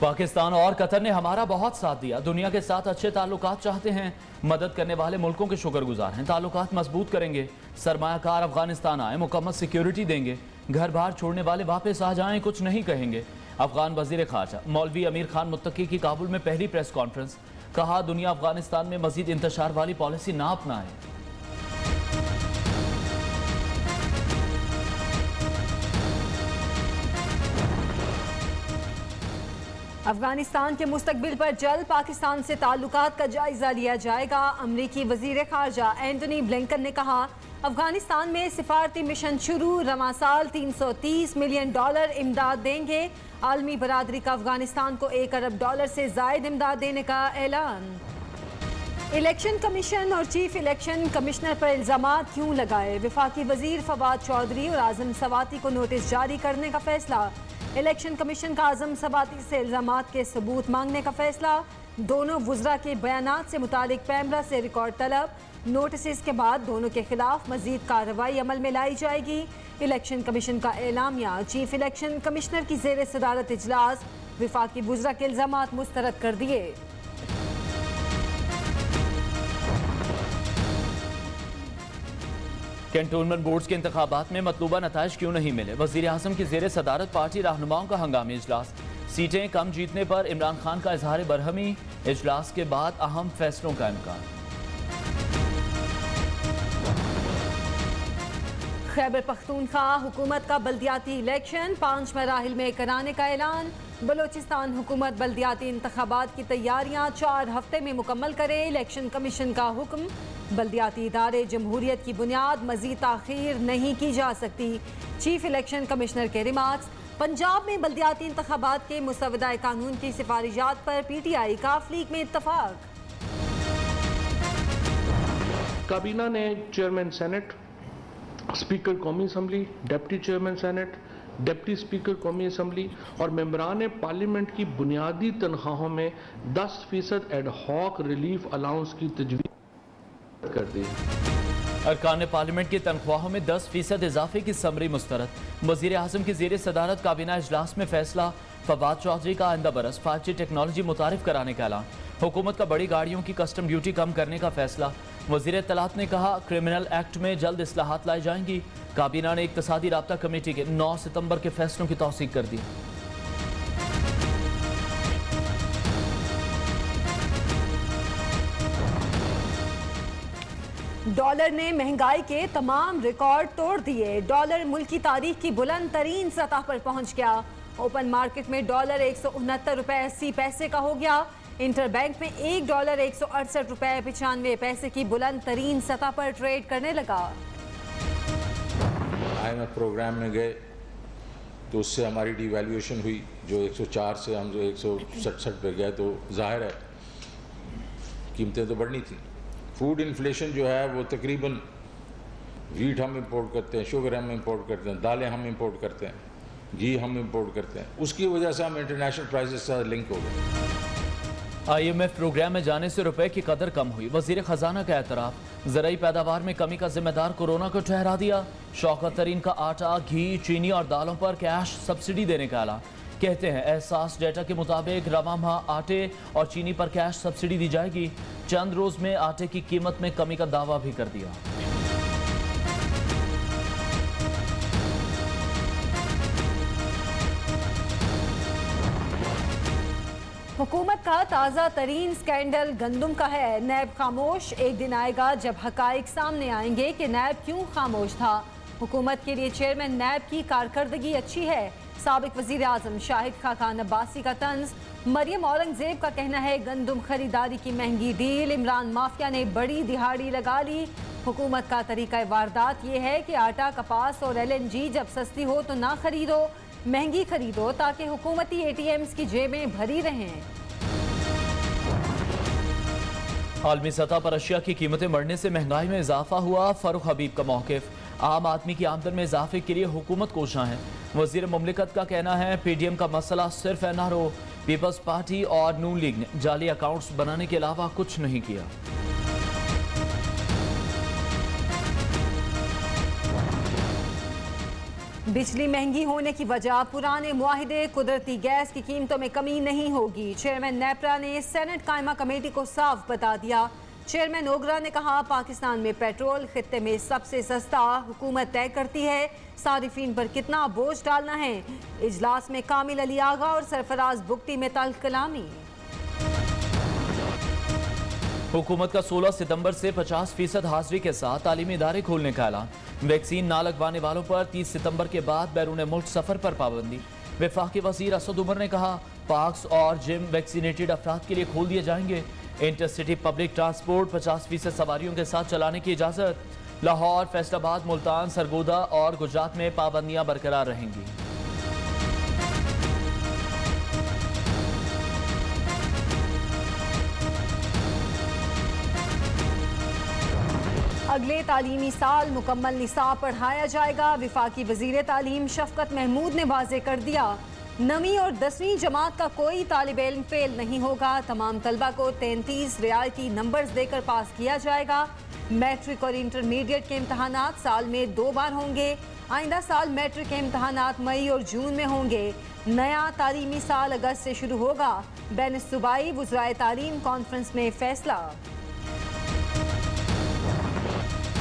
पाकिस्तान और कतर ने हमारा बहुत साथ दिया, दुनिया के साथ अच्छे ताल्लुकात चाहते हैं, मदद करने वाले मुल्कों के शुक्रगुजार हैं, ताल्लुकात मजबूत करेंगे। सरमायाकार अफगानिस्तान आए, मुकम्मल सिक्योरिटी देंगे, घर बाहर छोड़ने वाले वापस आ जाएं, कुछ नहीं कहेंगे। अफगान वजीर खारजा मौलवी अमीर खान मुत्तकी की काबुल में पहली प्रेस कॉन्फ्रेंस, कहा दुनिया अफगानिस्तान में मजीद इंतशार वाली पॉलिसी ना अपनाए। अफगानिस्तान के मुस्तकबिल पर जल्द पाकिस्तान से ताल्लुकात का जायजा लिया जाएगा। अमरीकी वजीर खारजा एंटनी ब्लिंकन ने कहा अफगानिस्तान में सिफारती मिशन शुरू, रवां साल $330 मिलियन इमदाद देंगे। आलमी बरादरी का अफगानिस्तान को $1 अरब से जायद इमदाद देने का ऐलान। इलेक्शन कमीशन और चीफ इलेक्शन कमिश्नर पर इल्जामात क्यों लगाए, वफाकी वजीर फवाद चौधरी और आजम सवाती को नोटिस जारी करने का फैसला। इलेक्शन कमीशन का आजम सवाती से इल्जामात के सबूत मांगने का फैसला। दोनों वुज़रा के बयानात से मुतालिक पैमरा से रिकॉर्ड तलब। नोटिस के बाद दोनों के खिलाफ मजीद कार्रवाई अमल में लाई जाएगी। इलेक्शन कमीशन का एलामिया, चीफ इलेक्शन कमिश्नर की ज़ेर सदारत इजलास, वफाकी वुज़रा के इल्जामात मुस्तरद कर दिए। कैंटोनमेंट बोर्ड्स के इंतखाबात में मतलूबा नताइज क्यों नहीं मिले, वज़ीर आज़म की ज़ेर सदारत पार्टी रहनुमाओं का हंगामी इजलास। सीटें कम जीतने पर इमरान खान का इजहार बरहमी, इजलास के बाद अहम फैसलों का इम्कान। खैबर पख्तूनख्वा हुकूमत का बल्दियाती इलेक्शन 5 मराहिल में कराने का ऐलान। बलोचिस्तान हुकूमत बल्दियाती इंतखाबात की तैयारियां 4 हफ्ते में मुकम्मल करे, इलेक्शन कमीशन का हुक्म। बल्दियाती इदारे जमहूरियत की बुनियाद, मजीद ताखीर नहीं की जा सकती, चीफ इलेक्शन कमिश्नर के रिमार्क्स। पंजाब में बल्दियाती इंतखाबात के मुसवदा कानून की सिफारिशात पर PTI काफ लीग में इत्तफाक। काबीना ने चेयरमैन सेनेट, स्पीकर कौमी assembly, deputy chairman senate, deputy speaker कौमी असम्बली और मेंबरान पार्लियामेंट की बुनियादी तनख्वाहों में 10% एड हॉक रिलीफ अलाउंस की तजवीज़ कर दी। अरकान पार्लियामेंट की तनख्वाहों में 10% इजाफे की समरी मुस्तरद। वज़ीर आज़म की ज़ेर सदारत काबीना इजलास में फैसला। फवाद चौधरी का आइंदा बरस 5G टेक्नोलॉजी मुतारिफ कराने का ऐलान। हुकूमत का बड़ी गाड़ियों की कस्टम ड्यूटी कम करने का फैसला। वज़ीर इत्तलात ने कहा क्रिमिनल एक्ट में जल्द इस्लाहात लाई जाएंगी। काबीना ने इक्तसादी राब्ता कमेटी के 9 सितंबर के फैसलों की तौसीक कर दी। डॉलर ने महंगाई के तमाम रिकॉर्ड तोड़ दिए। डॉलर मुल्क की तारीख की बुलंद तरीन सतह पर पहुंच गया। ओपन मार्केट में डॉलर 169 रुपए 80 पैसे का हो गया। इंटर बैंक में $1 168 रुपए 95 पैसे की बुलंद तरीन सतह पर ट्रेड करने लगा। IMF प्रोग्राम में गए तो उससे हमारी डिवैल्यूएशन हुई, जो 104 से हम जो 167 पे गए, तो जाहिर है कीमतें तो बढ़नी थी। फूड इन्फ्लेशन जो है वो तकरीबन, वीट हम इंपोर्ट करते हैं, शुगर हम इंपोर्ट करते हैं, दालें हम इंपोर्ट करते हैं, घी हम इंपोर्ट करते हैं, उसकी वजह से हम इंटरनेशनल प्राइसेस से लिंक हो गए। IMF प्रोग्राम में जाने से रुपए की कदर कम हुई, वजीर खजाना का एतराफ। ज़राई पैदावार में कमी का जिम्मेदार कोरोना को ठहरा दिया। शौकत तरीन का आटा, घी, चीनी और दालों पर कैश सब्सिडी देने का ऐलान। कहते हैं एहसास डेटा के मुताबिक रवां माह आटे और चीनी पर कैश सब्सिडी दी जाएगी। चंद रोज में आटे की कीमत में कमी का दावा भी कर दिया। हुकूमत का ताज़ा तरीन स्कैंडल गंदुम का है। नैब खामोश, एक दिन आएगा जब हकाइक सामने आएंगे कि नैब क्यों खामोश था। हुकूमत के लिए चेयरमैन नैब की कारकर्दगी अच्छी है। साबिक वजीर आजम शाहिद खाकान अब्बासी का तंज। मरियम औरंगजेब का कहना है गंदुम खरीदारी की महंगी डील, इमरान माफिया ने बड़ी दिहाड़ी लगा ली। हुकूमत का तरीका वारदात ये है कि आटा, कपास और LNG जब सस्ती हो तो ना खरीदो, महंगी खरीदो ताकि हुकूमती ATMs की जेबें भरी रहें। आलमी सतह पर अशिया की कीमतें बढ़ने से महंगाई में इजाफा हुआ। फरूख हबीब का मौक़िफ़, आम आदमी की आमदन में इजाफे के लिए हुकूमत कोशां है। वज़ीर मुमलिकत का कहना है PDM का मसला सिर्फ NRO, पीपल्स पार्टी और नून लीग ने जाली अकाउंट्स बनाने के अलावा कुछ नहीं किया। बिजली महंगी होने की वजह पुराने मुआहिदे, कुदरती गैस की कीमतों में कमी नहीं होगी। चेयरमैन नेपरा ने सेनेट कायमा कमेटी को साफ बता दिया। चेयरमैन ओगरा ने कहा, पाकिस्तान में पेट्रोल खित्ते में सबसे सस्ता, हुकूमत तय करती है सारिफीन पर कितना बोझ डालना है। इजलास में कामिल अली आगा और सरफराज बुगटी में तल्ख कलामी। हुकूमत का 16 सितंबर से 50% हाजिरी के साथ तालीमी इदारे खोलने का ऐलान। वैक्सीन ना लगवाने वालों पर 30 सितंबर के बाद बैरून मुल्क सफर पर पाबंदी। वफाकी वजीर असद उमर ने कहा, पार्क्स और जिम वैक्सीनेटेड अफराद के लिए खोल दिए जाएंगे। इंटरसिटी पब्लिक ट्रांसपोर्ट 50% सवारियों के साथ चलाने की इजाज़त। लाहौर, फैसलाबाद, मुल्तान, सरगोदा और गुजरात में पाबंदियां बरकरार रहेंगी। अगले तालीमी साल मुकम्मल निसाब पढ़ाया जाएगा। वफाकी वजीर तालीम शफकत महमूद ने वाज़े कर दिया, 9वीं और 10वीं जमात का कोई तालिब इल्म फेल नहीं होगा। तमाम तलबा को 33 रियायती नंबर्स देकर पास किया जाएगा। मैट्रिक और इंटरमीडिएट के इम्तहानात साल में 2 बार होंगे। आइंदा साल मैट्रिक के इम्तहानात मई और जून में होंगे। नया तालीमी साल अगस्त से शुरू होगा। बैन सूबाई वज़राए तालीम कॉन्फ्रेंस में फैसला।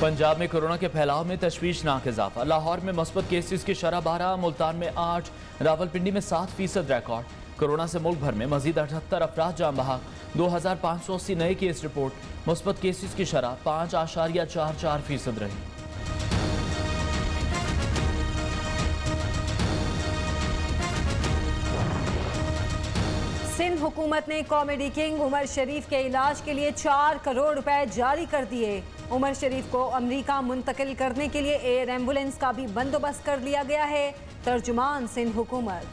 पंजाब में कोरोना के फैलाव में तशवीशनाक इजाफा। लाहौर में मुस्बत केसेस की शरह 12, मुल्तान में 8, रावलपिंडी में 7% रिकॉर्ड। कोरोना से मुल्क भर में मजीद 78 अफराद जान बहक। 2580 नए केस रिपोर्ट। मुस्बत केसेस की शरह 5.44% रही। सिंध हुकूमत ने कॉमेडी किंग उमर शरीफ के इलाज के लिए 4 करोड़ रुपए जारी कर दिए। उमर शरीफ को अमेरिका मुंतकिल करने के लिए एयर एम्बुलेंस का भी बंदोबस्त कर लिया गया है। तर्जुमान सिंध हुकूमत।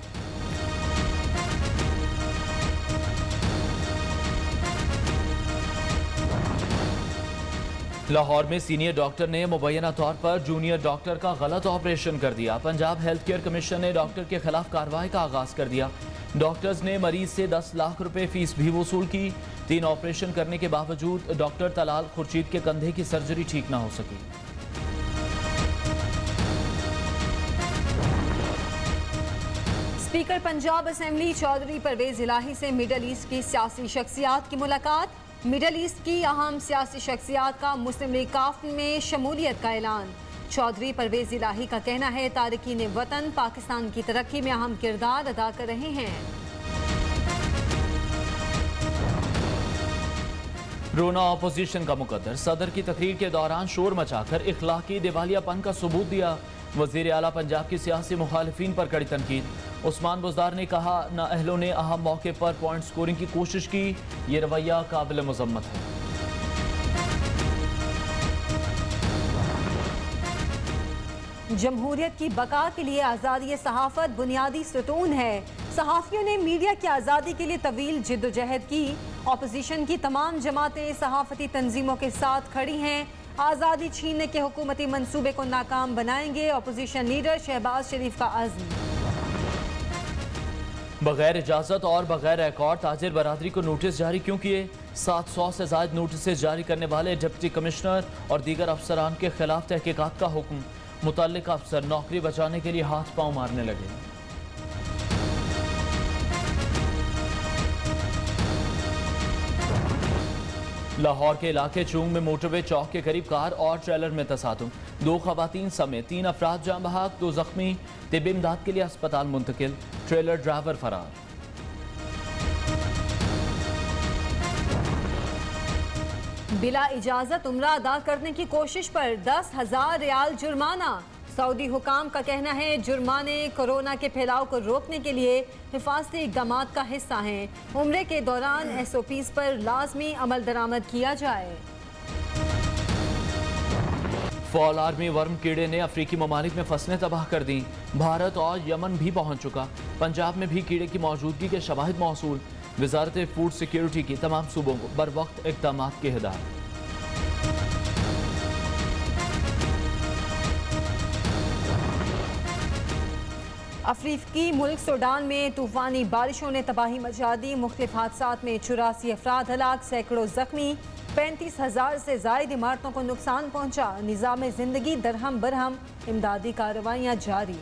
लाहौर में सीनियर डॉक्टर ने मुबैना तौर पर जूनियर डॉक्टर का गलत ऑपरेशन कर दिया। पंजाब हेल्थ केयर कमीशन ने डॉक्टर के खिलाफ कार्रवाई का आगाज कर दिया। डॉक्टर्स ने मरीज से 10 लाख रुपए फीस भी वसूल की। 3 ऑपरेशन करने के बावजूद डॉक्टर तलाल खुर्शीद के कंधे की सर्जरी ठीक ना हो सकी। स्पीकर पंजाब असेंबली चौधरी परवेज इलाही से मिडल ईस्ट की सियासी शख्सियात की मुलाकात। मिडल ईस्ट की अहम सियासी शख्सियात का मुस्लिम लीग काफ में शमूलियत का ऐलान। चौधरी परवेज इलाही का कहना है, तारकीन वतन पाकिस्तान की तरक्की में अहम किरदार अदा कर रहे हैं। रोना अपोजिशन का मुकद्दर। सदर की तकरीर के दौरान शोर मचाकर इखलाकी दिवालियापन का सबूत दिया। वजीर आला पंजाब की सियासी मुखालिफिन पर कड़ी तनकीद। उस्मान बुज़दार ने कहा, नाअहलों ने अहम मौके पर पॉइंट स्कोरिंग की कोशिश की। ये रवैया काबिल मजम्मत है। जमहूरियत की बका के लिए आज़ादी सहाफ़त बुनियादी सतून है। सहाफ़ियों ने मीडिया की आज़ादी के लिए तवील जिद्दोजहद की। अपोजिशन की तमाम जमातें सहाफ़ती तंजीमों के साथ खड़ी हैं। आज़ादी छीनने के हुकूमती मंसूबे को नाकाम बनाएंगे। अपोजिशन लीडर शहबाज शरीफ का अज़्म। बगैर इजाज़त और बगैर रिकॉर्ड ताजिर बरादरी को नोटिस जारी क्यों किए? 700 से ज़ायद नोटिस जारी करने वाले डिप्टी कमिश्नर और दीगर अफसरान के खिलाफ तहकीकात का हुक्म। मुतल्लिका अफसर नौकरी बचाने के लिए हाथ पांव मारने लगे। लाहौर के इलाके चूंग में मोटरवे चौक के करीब कार और ट्रेलर में तसादुम। 2 खवातीन समेत 3 अफराद जान बहक, 2 जख्मी। तिब्बी इमदाद के लिए अस्पताल मुंतकिल। ट्रेलर ड्राइवर फरार। बिला इजाजत उम्रा अदा करने की कोशिश पर 10,000 रियाल जुर्माना। सऊदी हुकाम का कहना है, जुर्माने कोरोना के फैलाव को रोकने के लिए हिफाजती इक़दाम का हिस्सा हैं। उम्रे के दौरान SOPs पर लाजमी अमल दरामद किया जाए। फॉल आर्मी वर्म कीड़े ने अफ्रीकी ममालिक में फसलें तबाह कर दी। भारत और यमन भी पहुंच चुका। पंजाब में भी कीड़े की मौजूदगी के शवाहिद मौसूल। वजारत फूड सिक्योरिटी की तमाम सूबों को बर वक्त इक़दाम की हिदायत। अफ्रीकी मुल्क सूडान में तूफानी बारिशों ने तबाही मचा दी। मुख्तलिफ हादसात में 84 अफराद हलाक, सैकड़ों जख्मी। 35,000 से जायद इमारतों को नुकसान पहुंचा। निज़ाम ज़िंदगी दरहम बरहम, इमदादी कार्रवाइयाँ जारी।